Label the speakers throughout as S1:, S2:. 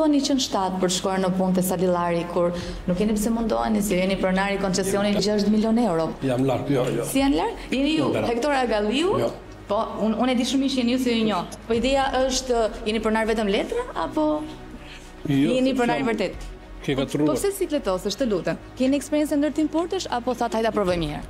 S1: mundoheni që në shtatë për të shkuar në punë te Salillari, kur nuk jeni pse mundoheni, si jeni pronari i koncesionit 6 milion euro?
S2: Jam larg, jo.
S1: Si janë larg? Jeni ju, Hektor Agalliu?
S2: Jo.
S1: Po, unë e di shumë mirë që jeni ju si ju njoh. Po ideja është, jeni pronar vetëm letra, apo jeni pronar i vërtet? Po pse sikletosësh, të lutem? Keni eksperiencë në ndërtim portesh, apo thatë hajta provoj mirë?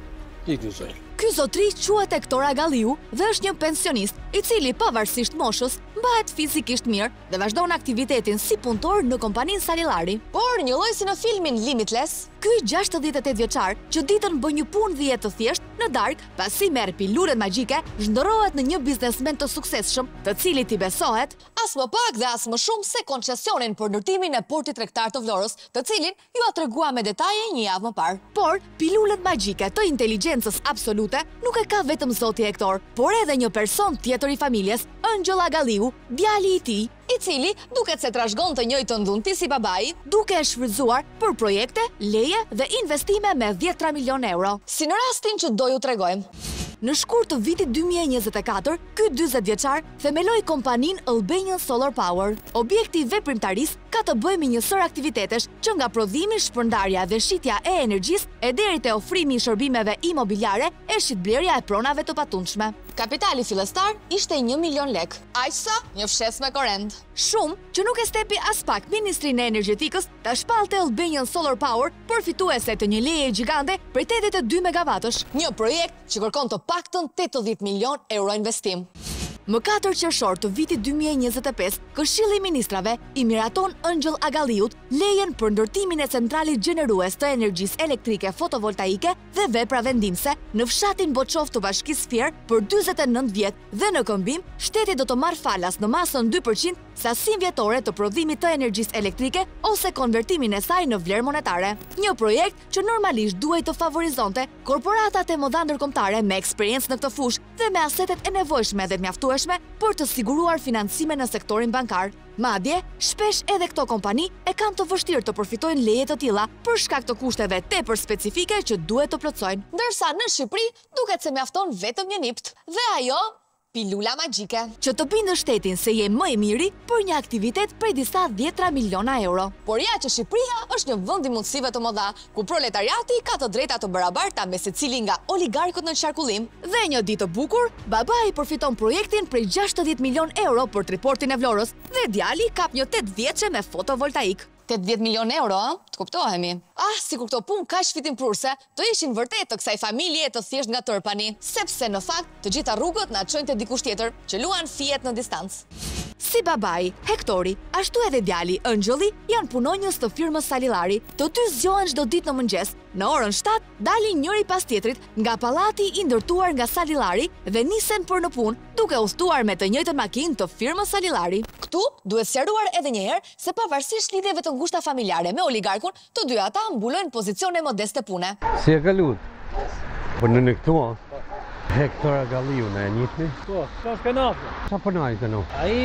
S3: Ky zotri quhet Hektor Agalliu dhe është një pensionist i cili pavarësisht moshës mbahet fizikisht mirë dhe vazhdon aktivitetin si punëtor në kompaninë Salillari. Por një lloj si në filmin Limitless, ky 68 vjeçar që ditën bën një punë dhjetë të thjesht në darkë, pasi merr pilulet magjike, zhndërrohet në një biznesmen të suksesshëm, të cilit i besohet as më pak dhe as më shumë se koncesionin për ndërtimin e portit tregtar të Vlorës, të cilin ju a tregua me detaje një javë më parë. Por pilulet magjike të inteligjencës absolute nuk e ka vetëm zoti Hektor, por edhe një person tjetër i familjes, Angel Agalliu, djali i tij, i cili duket se trashëgon të njëjtën dhunti si babai, duke e shfrytzuar për projekte, leje dhe investime me 10 milion euro. Si në rastin që do ju tregojmë. Në shkurt të vitit 2024, ky 40 vjeçar themeloi kompaninë Albanian Solar Power. Objekti i veprimtarisë ka të bëjë me një sër aktivitetesh që nga prodhimi, shpërndarja dhe shitja e energjisë e deri te ofrimi i shërbimeve imobiliare e shitblerja e pronave të patundshme. Kapitali fillestar ishte 1 milion lek. Aq sa një fshes me korrent. Shumë që nuk e stepi as pak Ministrinë e Energjetikës ta shpallte Albanian Solar Power përfituese të një leje gjigante prej 82 megavatësh. Një projekt që kërkon të paktën 80 milion euro investim. Më 4 qershor të vitit 2025, Këshilli i Ministrave i miraton Angel Agalliut lejen për ndërtimin e centralit gjenerues të energjisë elektrike fotovoltaike dhe vepra vendimse në fshatin Boçov të Bashkisë Fier për 49 vjet dhe në këmbim shteti do të marrë falas në masën 2% sasinë vjetore të prodhimit të energjisë elektrike ose konvertimin e saj në vlerë monetare. Një projekt që normalisht duhej të favorizonte korporatat e mëdha ndërkombëtare me eksperiencë në këtë fushë dhe me asetet e nevojshme dhe të mjaftueshme për të siguruar financime në sektorin bankar. Madje, shpesh edhe këto kompani e kanë të vështirë të përfitojnë leje të tilla për shkak të kushteve tepër specifike që duhet të plotësojnë. Ndërsa në Shqipëri duket se mjafton vetëm një nipt dhe ajo pilula magjike, që të bindë shtetin se je më i miri për një aktivitet prej disa 10 miliona euro. Por ja që Shqipëria është një vend i mundësive të mëdha, ku proletariati ka të drejta të barabarta me secili nga oligarkët në qarkullim, dhe një ditë të bukur, babai përfiton projektin prej 60 milion euro për triportin e Vlorës dhe djali kap një 8 vjeçe me fotovoltaik. 80 milion euro, të kuptohemi. Si kur këto punë kaq fitimprurse, të ishin vërtet të kësaj familje të thjesht nga Tërpani, sepse në fakt të gjitha rrugët na çojnë te dikush tjetër që luan fiet në distancë. Si babai, Hektori, ashtu edhe djali, Angeli, janë punonjës të firmës Salillari, të dy zgjohen çdo ditë në mëngjes. Në orën 7 dalin njëri pas tjetrit nga pallati i ndërtuar nga Salillari dhe nisen për në punë, duke udhëtuar me të njëjtën makinë të firmës Salillari. Ktu duhet sqaruar edhe një herë se pavarësisht lidhjeve të ngushta familjare me oligarkun, të dy ata mbulojnë pozicione modeste pune.
S4: Si e ka lut? Po në këtu Hektor Agalliu në e njitni?
S5: Po, ka është kanafë.
S4: Qa përnaj të nuk?
S5: A i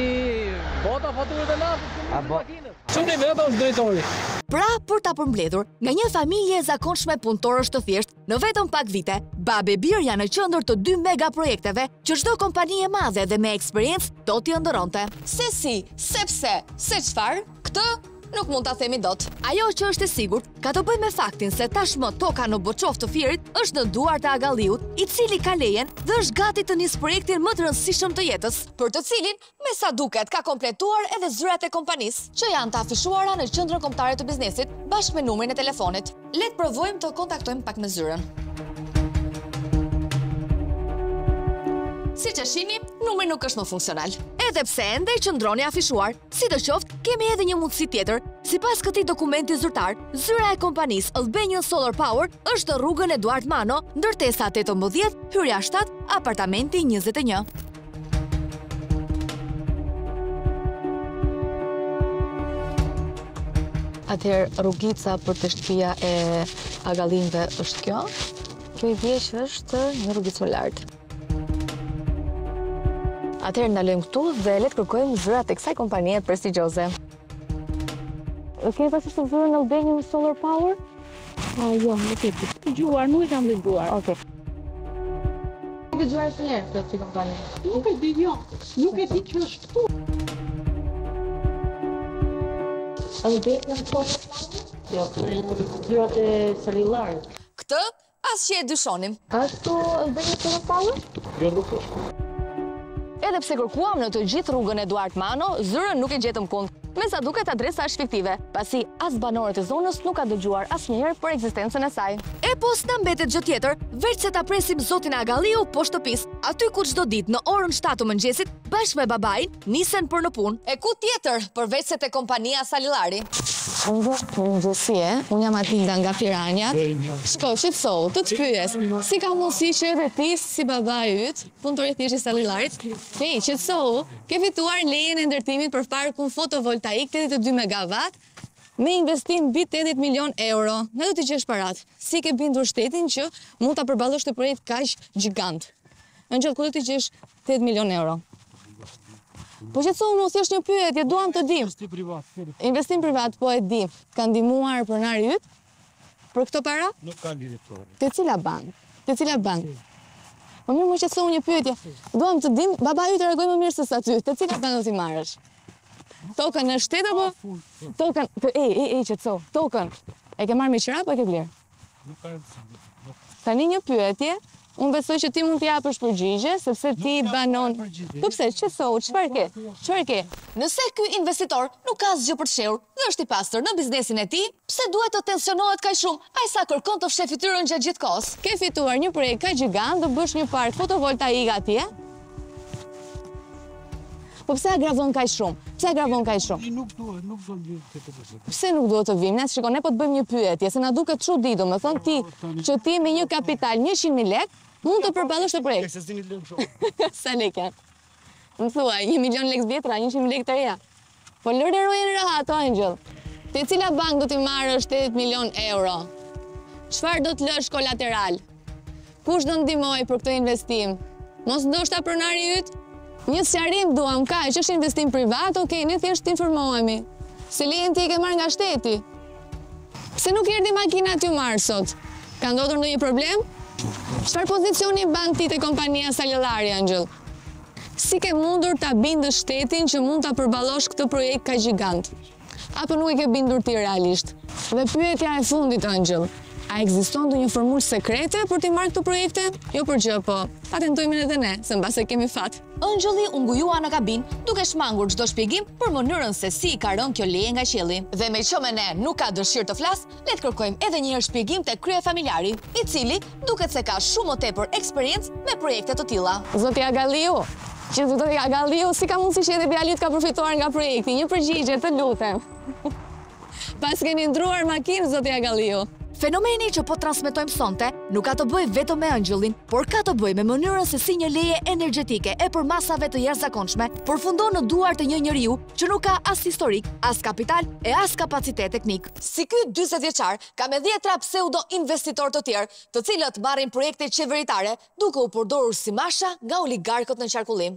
S5: bota faturët e nafës që në makinës. Shumë një vetë është drejtori.
S3: Pra, për ta përmbledhur, nga një familje e zakonshme punëtorësh të thjesht, në vetëm pak vite, babe bir janë në qendër të 2 mega projekteve që çdo kompani e madhe dhe me eksperiencë do t'i ëndërronte. Se si, sepse, se çfarë, këtë nuk mund ta themi dot. Ajo që është e sigurt ka të bëjë me faktin se tashmë toka në Boçov të Fierit është në duart e Agalliut, i cili ka lejen dhe është gati të nisë projektin më të rëndësishëm të jetës, për të cilin, me sa duket, ka kompletuar edhe zyrat e kompanisë, që janë të afishuara në qendrën kombëtare të biznesit bashkë me numrin e telefonit. Le të provojmë të kontaktojmë pak me zyrën. Si që shini, numri nuk është më funksional. Edhe pse ende qëndroni afishuar, si të qoftë, kemi edhe një mundësi tjetër. Sipas këtij dokumenti zyrtar, zyra e kompanisë Albanian Solar Power është rrugën Eduard Mano, ndërtesa 18, hyrja 7, apartamenti 21.
S1: Atëherë rrugica për të shtëpia e Agallinëve është kjo. Kjo i vjeç është një rrugicë më lartë. Atëherë ndalojmë këtu dhe le të kërkojmë zyrat e kësaj kompanie prestigjioze. Keni pasur të zyrën Albanian Solar Power?
S6: Jo, nuk e di. Dëgjuar, nuk e kam dëgjuar.
S1: Okej. Nuk e dëgjuar asnjë herë këtë kompani.
S6: Nuk e di, jo. Nuk e di që është këtu. A në bëjt në të jo, dyrat e salillarit.
S3: Këtë, as që e dyshonim.
S6: Ashtu bëjt në të falë?
S5: Jo, nuk është.
S3: Edhe pse kërkuam në të gjithë rrugën Eduard Mano, zyrën nuk e gjetëm kund. Me sa duket adresa është fiktive, pasi as banorët e zonës nuk ka dëgjuar asnjëherë për ekzistencën e saj. E po s'na mbetet gjë tjetër, veç se ta presim zotin Agalliu poshtë shtëpisë, aty ku çdo ditë në orën 7 të mëngjesit, bashkë me babain, nisen për në punë. E ku tjetër, përveç se te kompania Salillari. Unë jam Matilda nga Piranjat. Shko, shqetësohu, të pyes. Si ka mundësi që edhe ti, si babai yt, punëtori thjesht i Salillarit, qetësohu, ke fituar lejen e ndërtimit për parkun fotovoltaik 82 megawatt me investim mbi 80 milion euro. Nga do t'i gjesh parat? Si ke bindur shtetin që mund ta përballosh të projekt kaq gjigant? Në gjallë, ku do t'i gjesh 8 milion euro? Po qetësohu, mos thjesht një pyetje, duam të dim. Investim privat, po e di. Ka ndihmuar pronari yt për këto para?
S5: Nuk ka lidhje këto.
S3: Te cila bank? Te cila bank? Po mirë, më qetësohu një pyetje. Duam të dim, baba yt reagoi më mirë se sa ty. Te cila bank do t'i marrësh? Tokën në shtet apo? Tokën, qetësohu. Tokën. E ke marrë me qira apo e ke bler?
S5: Nuk ka rëndësi.
S3: Tani një pyetje. Unë besoj që ti mund t'i japësh përgjigje, sepse ti banon... Po pse, qetësohu, çfarë ke? Nëse ky investitor nuk ka asgjë për të shehur dhe është i pastër në biznesin e tij, pse duhet të tensionohet kaq shumë? Ai sa kërkon të fsheh fytyrën gjatë gjithë kohës. Ke fituar një projekt kaq gjigant, do bësh një park fotovoltaik atje? Po pse agravon kaq shumë?
S5: Nuk do të
S3: Pse nuk duhet të vim? Ne shikon, ne po të bëjmë një pyetje, se na duket çudi, domethënë ti që ti me një kapital 100.000 lekë mund të përballosh të projekt. Sa lekë? Më thuaj, 1 milion lekë vjetra, 100.000 lekë të reja. Po lërë rojen rahat, Angel. Te cila bank do t'i marrësh 8 milion euro? Çfarë do të lësh kolateral? Kush do ndihmoj për këtë investim? Mos ndoshta pronari yt? Një sqarim duam, kaq, është investim privat, okej, ne thjesht t'informohemi. Se lejen ti e ke marrë nga shteti. Pse nuk erdhi makina t'ju marr sot? Ka ndodhur ndonjë problem? Çfarë pozicioni ban ti te kompania Salillari, Angel? Si ke mundur ta bindësh shtetin që mund ta përballosh këtë projekt kaq gjigant? Apo nuk e ke bindur ti realisht? Dhe pyetja e fundit, Angel. A ekziston ndonjë formulë sekrete për t'i marrë këto projekte? Jo për gjë, po ta tentojmë edhe ne, se mbase kemi fat. Angeli u ngujua në kabinë, duke shmangur çdo shpjegim për mënyrën se si i ka rënë kjo leje nga qielli. Dhe me që me ne nuk ka dëshirë të flas, le të kërkojmë edhe një herë shpjegim te kryefamiljari, i cili duket se ka shumë më tepër eksperiencë me projekte të tilla. Zoti Agalliu, si ka mundësi që edhe djalit ka përfituar nga projekti? Një përgjigje, të lutem. Pas keni ndruar makinë, zoti Agalliu. Fenomeni që po transmetojmë sonte nuk ka të bëjë vetëm me Angelin, por ka të bëjë me mënyrën se si një leje energjetike e përmasave të jashtëzakonshme përfundon në duart të një njeriu që nuk ka as historik, as kapital e as kapacitet teknik. Si ky 40 vjeçar ka me 10 pseudo investitor të tjerë, të cilët marrin projekte qeveritare duke u përdorur si masha nga oligarkët në qarkullim.